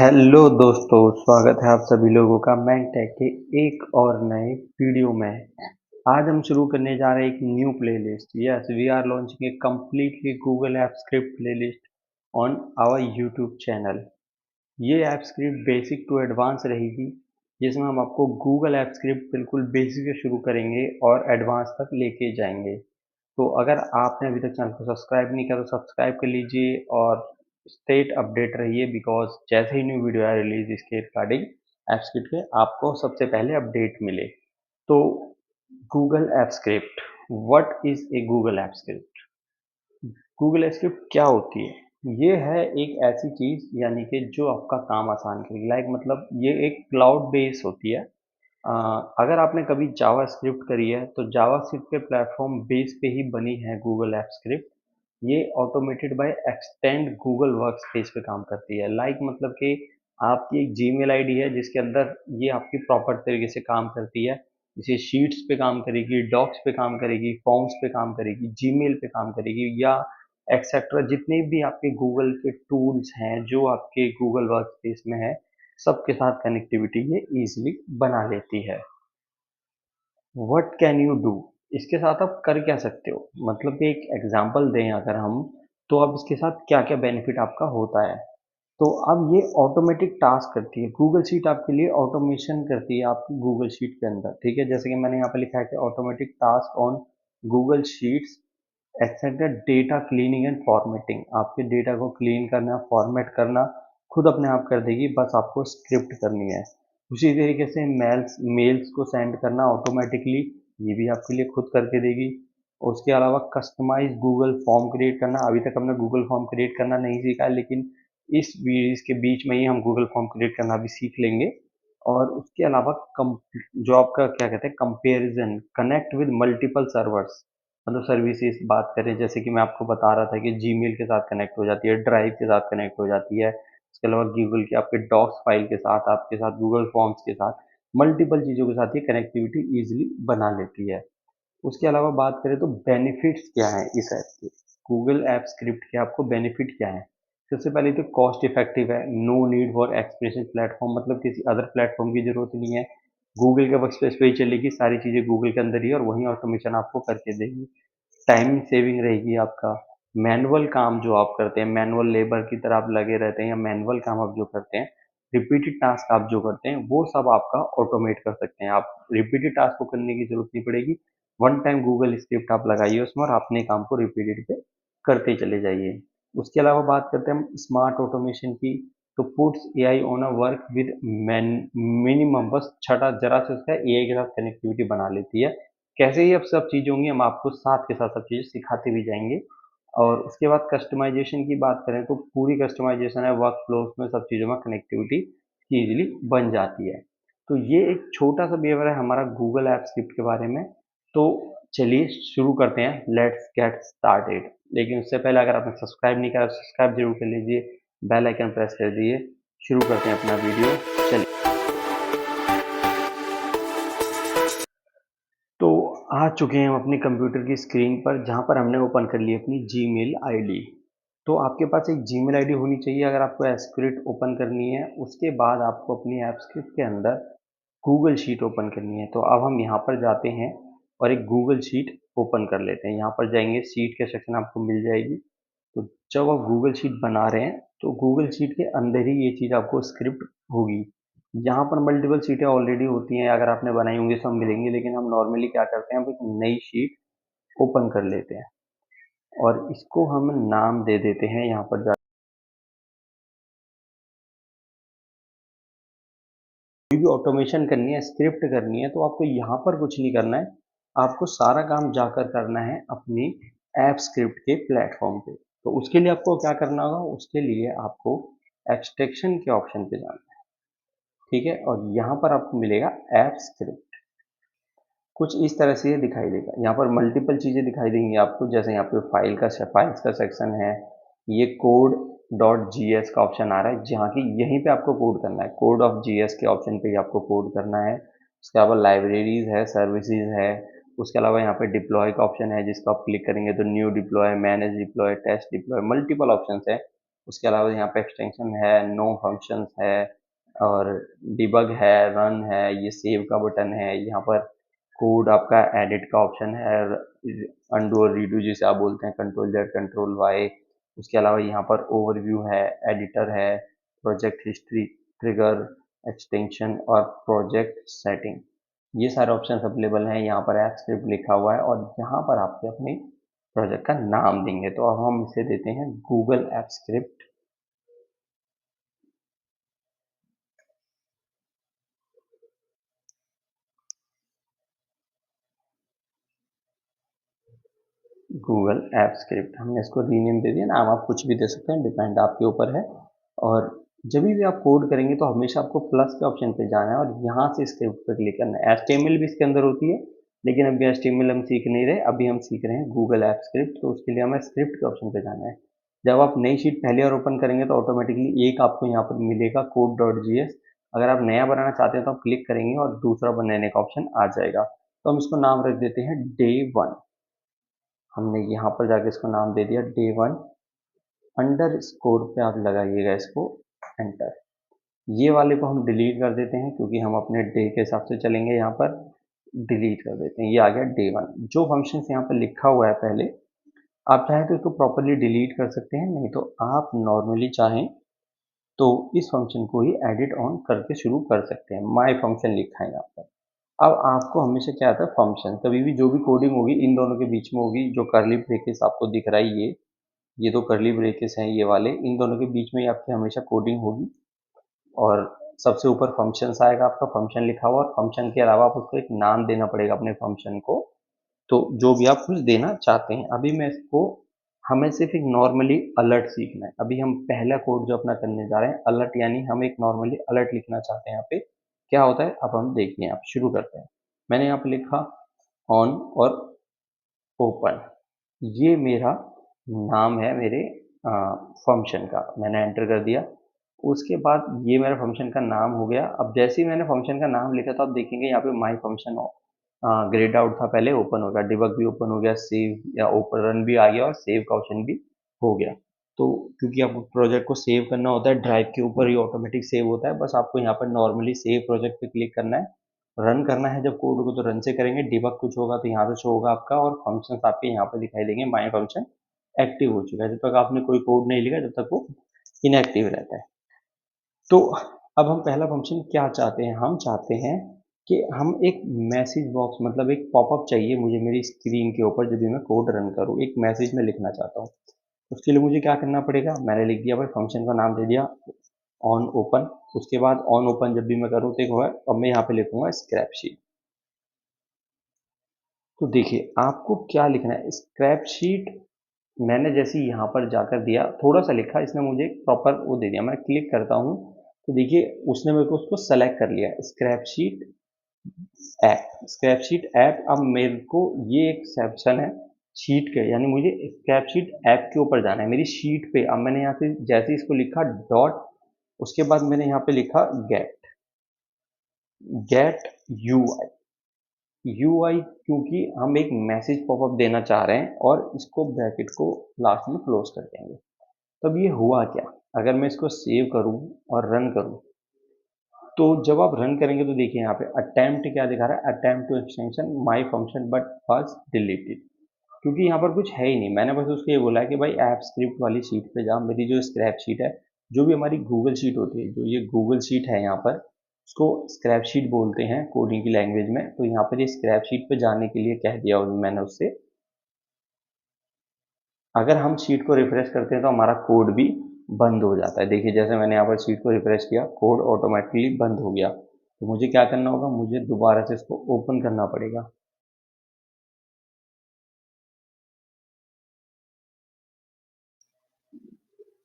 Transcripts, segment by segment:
Hello दोस्तों, स्वागत है आप सभी लोगों का मैंटेक के एक और नए वीडियो में। आज हम शुरू करने जा रहे हैं एक new playlist. Yes, we are launching a completely Google app Script playlist on our YouTube channel. ये App Script basic to advance रहेगी, जिसमें हम आपको गूगल ऐप स्क्रिप्ट बिल्कुल बेसिक से शुरू करेंगे और एडवांस तक लेके जाएंगे। तो अगर आपने अभी तक चैनल को सब्सक्राइब नहीं किया तो सब्सक्राइब कर लीजिए और स्टेट अपडेट रहिए, बिकॉज जैसे ही न्यू वीडियो है रिलीज इसके रिगार्डिंग ऐप स्क्रिप्ट के, आपको सबसे पहले अपडेट मिले। तो Google app script, what is a Google app script? Google app script क्या होती है? ये है एक ऐसी चीज, यानी कि जो आपका काम आसान करेगी। लाइक मतलब ये एक क्लाउड बेस होती है। अ, अगर आपने कभी जावा स्क्रिप्ट करी है तो जावा स्क्रिप्ट के प्लेटफॉर्म बेस पे ही बनी है गूगल ऐप स्क्रिप्ट। ये automated by extend Google Workspace पे काम करती है। लाइक मतलब कि आपकी एक जीमेल आईडी है जिसके अंदर ये आपकी प्रॉपर तरीके से काम करती है। जैसे शीट्स पे काम करेगी, डॉक्स पे काम करेगी, फॉर्म्स पे काम करेगी, जीमेल पे काम करेगी, या एक्सेट्रा जितने भी आपके गूगल के टूल्स हैं जो आपके गूगल वर्कस्पेस में है, सबके साथ कनेक्टिविटी ये इजीली बना लेती है। What can you do? इसके साथ आप कर क्या सकते हो, मतलब कि एक एग्जांपल दें अगर हम, तो अब इसके साथ क्या क्या बेनिफिट आपका होता है। तो अब ये ऑटोमेटिक टास्क करती है। गूगल शीट आपके लिए ऑटोमेशन करती है आपकी गूगल शीट के अंदर। ठीक है, जैसे कि मैंने यहाँ पे लिखा है कि automatic task on Google Sheets except data cleaning and formatting. आपके डेटा को क्लीन करना, फॉर्मेट करना खुद अपने आप कर देगी, बस आपको स्क्रिप्ट करनी है। उसी तरीके से मेल्स मेल्स को सेंड करना ऑटोमेटिकली, ये भी आपके लिए खुद करके देगी। उसके अलावा कस्टमाइज गूगल फॉर्म क्रिएट करना, अभी तक हमने गूगल फॉर्म क्रिएट करना नहीं सीखा है, लेकिन इसके बीच में ही हम गूगल फॉर्म क्रिएट करना भी सीख लेंगे। और उसके अलावा जो आपका क्या कहते हैं, comparison, connect with multiple servers. मतलब सर्विसेज बात करें, जैसे कि मैं आपको बता रहा था कि जीमेल के साथ कनेक्ट हो जाती है, ड्राइव के साथ कनेक्ट हो जाती है, इसके अलावा गूगल के आपके डॉक्स फाइल के साथ, आपके साथ गूगल फॉर्म्स के साथ, मल्टीपल चीज़ों के साथ ये कनेक्टिविटी ईजिली बना लेती है। उसके अलावा बात करें तो बेनिफिट्स क्या हैं इस ऐप के, गूगल ऐप स्क्रिप्ट के आपको बेनिफिट क्या है? सबसे पहले तो कॉस्ट इफेक्टिव है, no need for expression platform, मतलब किसी अदर प्लेटफॉर्म की जरूरत नहीं है। गूगल के वर्क स्पेस पे ही चलेगी, सारी चीज़ें गूगल के अंदर ही है और वहीं ऑटोमेशन आपको करके देगी। टाइम सेविंग रहेगी आपका। मैनुअल काम जो आप करते हैं, मैनुअल लेबर की तरह आप लगे रहते हैं, या मैनुअल काम आप जो करते हैं, रिपीटेड टास्क आप जो करते हैं, वो सब आपका ऑटोमेट कर सकते हैं आप। रिपीटेड टास्क को करने की जरूरत नहीं पड़ेगी। वन टाइम गूगल स्क्रिप्ट आप लगाइए उसमें और अपने काम को रिपीटेड पे करते चले जाइए। उसके अलावा बात करते हैं हम स्मार्ट ऑटोमेशन की, तो puts AI on a work with minimum, बस छठा जरा से उसका एआई के साथ कनेक्टिविटी बना लेती है। कैसे ये अब सब चीज़ें होंगी, हम आपको साथ के साथ सब चीज़ें सिखाते भी जाएंगे। और उसके बाद कस्टमाइजेशन की बात करें तो पूरी कस्टमाइजेशन है, वर्क फ्लो में सब चीज़ों में कनेक्टिविटी ईजिली बन जाती है। तो ये एक छोटा सा बिहेवियर है हमारा गूगल ऐप स्क्रिप्ट के बारे में। तो चलिए शुरू करते हैं, लेट्स गेट स्टार्टेड। लेकिन उससे पहले अगर आपने सब्सक्राइब नहीं करा, सब्सक्राइब जरूर कर लीजिए, बेल आइकन प्रेस कर दीजिए। शुरू करते हैं अपना वीडियो, चलिए। तो आ चुके हैं हम अपने कंप्यूटर की स्क्रीन पर, जहाँ पर हमने ओपन कर ली अपनी जीमेल आईडी। तो आपके पास एक जीमेल आईडी होनी चाहिए अगर आपको ऐप स्क्रिप्ट ओपन करनी है। उसके बाद आपको अपनी ऐप स्क्रिप्ट के अंदर गूगल शीट ओपन करनी है। तो अब हम यहाँ पर जाते हैं और एक गूगल शीट ओपन कर लेते हैं। यहाँ पर जाएंगे, शीट के सेक्शन आपको मिल जाएगी। तो जब आप गूगल शीट बना रहे हैं तो गूगल शीट के अंदर ही ये चीज़ आपको स्क्रिप्ट होगी। यहाँ पर मल्टीपल शीटें ऑलरेडी होती हैं, अगर आपने बनाई होंगी सब मिलेंगी, लेकिन हम नॉर्मली क्या करते हैं, हम एक नई शीट ओपन कर लेते हैं और इसको हम नाम दे देते हैं। यहाँ पर कोई भी ऑटोमेशन करनी है, स्क्रिप्ट करनी है, तो आपको यहाँ पर कुछ नहीं करना है। आपको सारा काम जाकर करना है अपनी ऐप स्क्रिप्ट के प्लेटफॉर्म पे। तो उसके लिए आपको क्या करना होगा, उसके लिए आपको एक्सट्रैक्शन के ऑप्शन पे जाना है। ठीक है, और यहाँ पर आपको मिलेगा ऐप स्क्रिप्ट। कुछ इस तरह से ये दिखाई देगा। यहाँ पर मल्टीपल चीज़ें दिखाई देंगी आपको, जैसे यहाँ पे फाइल्स का सेक्शन है। ये कोड डॉट जी एस का ऑप्शन आ रहा है, जहाँ की यहीं पे आपको कोड करना है। कोड ऑफ जी एस के ऑप्शन पे ही आपको कोड करना है। उसके अलावा लाइब्रेरीज है, सर्विसेज है। उसके अलावा यहाँ पे डिप्लॉय का ऑप्शन है, जिसको आप क्लिक करेंगे तो new deploy, manage deploy, test deploy, multiple option है। उसके अलावा यहाँ पे एक्सटेंशन है, नो फंक्शंस है और डिबग है, रन है, ये सेव का बटन है, यहाँ पर कोड आपका एडिट का ऑप्शन है, अंडू और रीडू जिसे आप बोलते हैं, कंट्रोल जेड कंट्रोल वाई। उसके अलावा यहाँ पर ओवरव्यू है, एडिटर है, प्रोजेक्ट हिस्ट्री, ट्रिगर, एक्सटेंशन और प्रोजेक्ट सेटिंग, ये सारे ऑप्शन अवेलेबल हैं। यहाँ पर ऐप स्क्रिप्ट लिखा हुआ है और यहाँ पर आपके अपने प्रोजेक्ट का नाम देंगे। तो अब हम इसे देते हैं Google app script. Google app script हमने इसको रीनेम दे दिया, नाम आप कुछ भी दे सकते हैं, डिपेंड आपके ऊपर है। और जब भी आप कोड करेंगे तो हमेशा आपको प्लस के ऑप्शन पे जाना है और यहाँ से स्क्रिप्ट पर क्लिक करना है। HTML भी इसके अंदर होती है, लेकिन अभी HTML हम सीख नहीं रहे, अभी हम सीख रहे हैं गूगल ऐप स्क्रिप्ट। तो उसके लिए हमें स्क्रिप्ट के ऑप्शन पे जाना है। जब आप नई शीट पहली बार ओपन करेंगे तो ऑटोमेटिकली एक आपको यहाँ पर मिलेगा code.js। अगर आप नया बनाना चाहते हैं तो आप क्लिक करेंगे और दूसरा बनाने का ऑप्शन आ जाएगा। तो हम इसको नाम रख देते हैं day1। हमने यहाँ पर जाके इसको नाम दे दिया day1। अंडर स्कोर पे आप लगाइएगा इसको एंटर। ये वाले को हम डिलीट कर देते हैं क्योंकि हम अपने डे के हिसाब से चलेंगे। यहाँ पर डिलीट कर देते हैं, ये आ गया day1। जो फंक्शन यहाँ पर लिखा हुआ है पहले, आप चाहें तो इसको प्रॉपरली डिलीट कर सकते हैं, नहीं तो आप नॉर्मली चाहें तो इस फंक्शन को ही एडिट ऑन करके शुरू कर सकते हैं। माय फंक्शन लिखा है यहाँ पर। अब आपको हमेशा क्या आता है, फंक्शन कभी भी जो भी कोडिंग होगी इन दोनों के बीच में होगी। जो कर्ली ब्रेसेस आपको दिख रहा है, ये दो कर्ली ब्रेसेस हैं, ये वाले, इन दोनों के बीच में आपकी हमेशा कोडिंग होगी। और सबसे ऊपर फंक्शंस आएगा, आपका फंक्शन लिखा हुआ, और फंक्शन के अलावा आप उसको एक नाम देना पड़ेगा अपने फंक्शन को। तो जो भी आप कुछ देना चाहते हैं, अभी मैं इसको, हमें सिर्फ एक नॉर्मली अलर्ट सीखना है। अभी हम पहला कोड जो अपना करने जा रहे हैं अलर्ट, यानी हम एक नॉर्मली अलर्ट लिखना चाहते हैं। यहाँ पे क्या होता है अब हम देखिए, आप शुरू करते हैं। मैंने यहाँ पे लिखा ऑन और ओपन, ये मेरा नाम है मेरे फंक्शन का, मैंने एंटर कर दिया। उसके बाद ये मेरा फंक्शन का नाम हो गया। अब जैसे ही मैंने फंक्शन का नाम लिखा था, आप देखेंगे यहाँ पे माई फंक्शन ग्रेड आउट था, पहले ओपन हो गया, डिबग भी ओपन हो गया, सेव या ओपन रन भी आ गया और सेव का ऑप्शन भी हो गया। तो क्योंकि आपको प्रोजेक्ट को सेव करना होता है, ड्राइव के ऊपर ही ऑटोमेटिक सेव होता है, बस आपको यहाँ पर नॉर्मली सेव प्रोजेक्ट पे क्लिक करना है। रन करना है जब कोड को तो रन से करेंगे, डिबग कुछ होगा तो यहाँ पे शो होगा आपका, और फंक्शंस आपके यहाँ पे दिखाई देंगे। माय फंक्शन एक्टिव हो चुका है, जब तक आपने कोई कोड नहीं लिखा जब तक वो इनएक्टिव रहता है। तो अब हम पहला फंक्शन क्या चाहते हैं, हम चाहते हैं कि हम एक मैसेज बॉक्स, मतलब एक पॉपअप चाहिए मुझे मेरी स्क्रीन के ऊपर जब भी मैं कोड रन करूँ, एक मैसेज में लिखना चाहता हूँ। उसके लिए मुझे क्या करना पड़ेगा, मैंने लिख दिया भाई, फंक्शन का नाम दे दिया ऑन ओपन। उसके बाद ऑन ओपन जब भी मैं करूँ तो एक होगा, अब मैं यहाँ पे लिखूंगा स्क्रैप शीट। तो देखिए आपको क्या लिखना है, स्क्रैप शीट। मैंने जैसे यहाँ पर जाकर दिया, थोड़ा सा लिखा, इसने मुझे प्रॉपर वो दे दिया। मैं क्लिक करता हूँ तो देखिए उसने मेरे को उसको सेलेक्ट कर लिया, scrap sheet app. Scrap sheet app, अब मेरे को ये एक सेक्शन है शीट के, यानी मुझे स्क्रैप शीट ऐप के ऊपर जाना है, मेरी शीट पे। अब मैंने यहाँ से जैसे इसको लिखा डॉट, उसके बाद मैंने यहाँ पे लिखा गेट, गेट यूआई, क्योंकि हम एक मैसेज पॉपअप देना चाह रहे हैं और इसको ब्रैकेट को लास्ट में क्लोज कर देंगे। तब ये हुआ क्या, अगर मैं इसको सेव करूं और रन करूं, तो जब आप रन करेंगे तो देखिए यहाँ पे अटेम्प्ट क्या दिखा रहा है, attempt to extension my function but was deleted. क्योंकि यहाँ पर कुछ है ही नहीं, मैंने बस उसको ये बोला है कि भाई ऐप स्क्रिप्ट वाली शीट पे जा, मेरी जो स्क्रैप शीट है, जो भी हमारी गूगल शीट होती है, जो ये गूगल शीट है यहाँ पर, उसको स्क्रैप शीट बोलते हैं कोडिंग की लैंग्वेज में। तो यहाँ पर ये स्क्रैप शीट पे जाने के लिए कह दिया मैंने उससे। अगर हम शीट को रिफ्रेश करते हैं तो हमारा कोड भी बंद हो जाता है। देखिए जैसे मैंने यहाँ पर शीट को रिफ्रेश किया, कोड ऑटोमेटिकली बंद हो गया। तो मुझे क्या करना होगा, मुझे दोबारा से इसको ओपन करना पड़ेगा।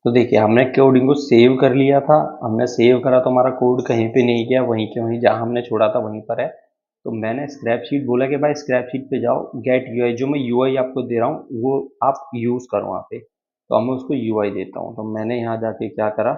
तो देखिए हमने कोडिंग को सेव कर लिया था, हमने सेव करा तो हमारा कोड कहीं पे नहीं गया, वहीं के वहीं जहाँ हमने छोड़ा था वहीं पर है। तो मैंने स्क्रैप शीट बोला कि भाई स्क्रैप शीट पे जाओ, गेट यूआई, जो मैं यूआई आपको दे रहा हूँ वो आप यूज़ करो वहाँ पे। तो अब मैं उसको यूआई देता हूँ। तो मैंने यहाँ जाके क्या करा,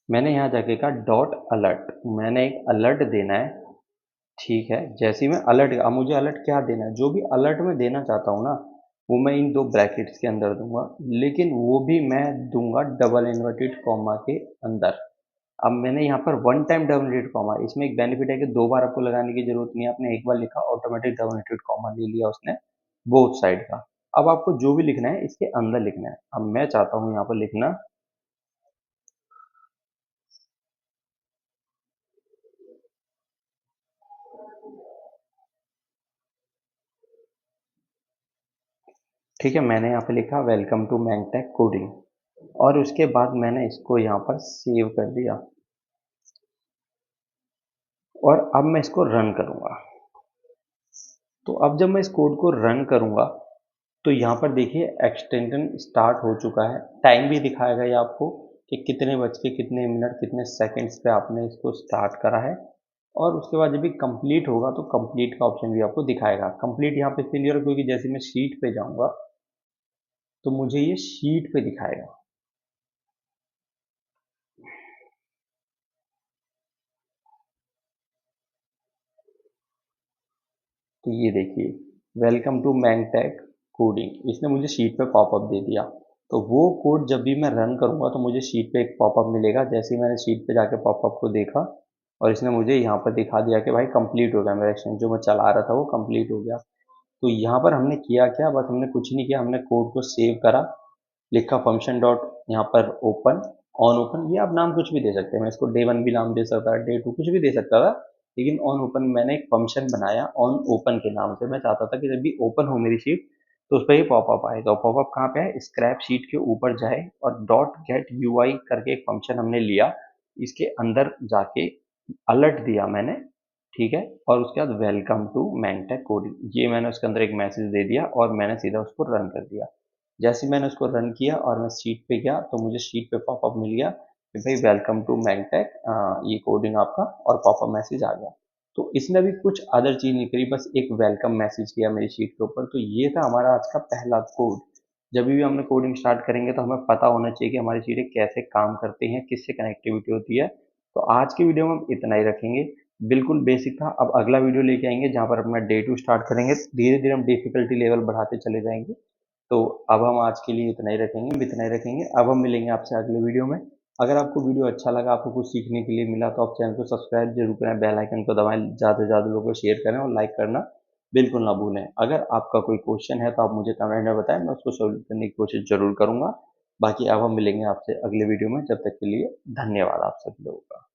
मैंने यहाँ जाके कहा डॉट अलर्ट, मैंने एक अलर्ट देना है। ठीक है, जैसे ही मैं अलर्ट, अब मुझे अलर्ट क्या देना है, जो भी अलर्ट मैं देना चाहता हूँ ना, वो मैं इन दो ब्रैकेट्स के अंदर दूंगा, लेकिन वो भी मैं दूंगा डबल इन्वर्टेड कॉमा के अंदर। अब मैंने यहाँ पर one time double inverted comma, इसमें एक बेनिफिट है कि दो बार आपको लगाने की जरूरत नहीं है, आपने एक बार लिखा ऑटोमेटिक डबल इन्वर्टेड कॉमा ले लिया उसने बोथ साइड का। अब आपको जो भी लिखना है इसके अंदर लिखना है। अब मैं चाहता हूँ यहाँ पर लिखना, ठीक है, मैंने यहाँ पे लिखा वेलकम टू मैंगटेक कोडिंग और उसके बाद मैंने इसको यहाँ पर सेव कर दिया और अब मैं इसको रन करूँगा। तो अब जब मैं इस कोड को रन करूँगा तो यहाँ पर देखिए एक्सटेंशन स्टार्ट हो चुका है। टाइम भी दिखाएगा ये आपको कि कितने बज के कितने मिनट कितने सेकंड्स पे आपने इसको स्टार्ट करा है। और उसके बाद जब भी कंप्लीट होगा तो कंप्लीट का ऑप्शन भी आपको दिखाएगा। कंप्लीट यहाँ पे इसलिए क्योंकि जैसे मैं शीट पे जाऊँगा तो मुझे ये शीट पे दिखाएगा। तो ये देखिए वेलकम टू मैंगटेक कोडिंग, इसने मुझे शीट पे पॉपअप दे दिया। तो वो कोड जब भी मैं रन करूँगा तो मुझे शीट पे एक पॉपअप मिलेगा। जैसे ही मैंने शीट पे जाके पॉपअप को देखा और इसने मुझे यहाँ पर दिखा दिया कि भाई कंप्लीट हो गया, मेरा एक्शन जो मैं चला रहा था वो कंप्लीट हो गया। तो यहाँ पर हमने किया क्या, बस हमने कुछ नहीं किया, हमने कोड को सेव करा, लिखा फंक्शन डॉट यहाँ पर ओपन, ऑन ओपन, ये आप नाम कुछ भी दे सकते हैं। मैं इसको डे वन भी नाम दे सकता था, डे टू कुछ भी दे सकता था, लेकिन ऑन ओपन मैंने एक फंक्शन बनाया ऑन ओपन के नाम से। मैं चाहता था कि जब भी ओपन हो मेरी शीट तो उस पर ही पॉपअप आए। तो पॉपअप कहाँ पे है, स्क्रैप शीट के ऊपर जाए और डॉट गेट यूआई करके एक फंक्शन हमने लिया, इसके अंदर जाके अलर्ट दिया मैंने, ठीक है। और उसके बाद वेलकम टू मैंगटेक कोडिंग, ये मैंने उसके अंदर एक मैसेज दे दिया और मैंने सीधा उसको रन कर दिया। जैसे ही मैंने उसको रन किया और मैं शीट पे गया तो मुझे शीट पे पॉपअप मिल गया कि भाई वेलकम टू मैंगटेक, ये कोडिंग आपका, और पॉपअप मैसेज आ गया। तो इसने भी कुछ अदर चीज नहीं करी, बस एक वेलकम मैसेज किया मेरी शीट के ऊपर। तो ये था हमारा आज का पहला कोड। जब भी हम कोडिंग स्टार्ट करेंगे तो हमें पता होना चाहिए कि हमारी चीजें कैसे काम करती हैं, किससे कनेक्टिविटी होती है। तो आज की वीडियो में हम इतना ही रखेंगे, बिल्कुल बेसिक था। अब अगला वीडियो लेके आएंगे जहाँ पर अपना डे टू स्टार्ट करेंगे, धीरे धीरे हम डिफिकल्टी लेवल बढ़ाते चले जाएंगे। तो अब हम आज के लिए इतना ही रखेंगे। अब हम मिलेंगे आपसे अगले वीडियो में। अगर आपको वीडियो अच्छा लगा, आपको कुछ सीखने के लिए मिला, तो आप चैनल को सब्सक्राइब जरूर करें, बेल आइकन को दबाएं, ज़्यादा से ज़्यादा लोगों को शेयर करें और लाइक करना बिल्कुल ना भूलें। अगर आपका कोई क्वेश्चन है तो आप मुझे कमेंट में बताएं, मैं उसको सोल्व करने की कोशिश जरूर करूंगा। बाकी अब हम मिलेंगे आपसे अगले वीडियो में, जब तक के लिए धन्यवाद आप सभी लोगों का।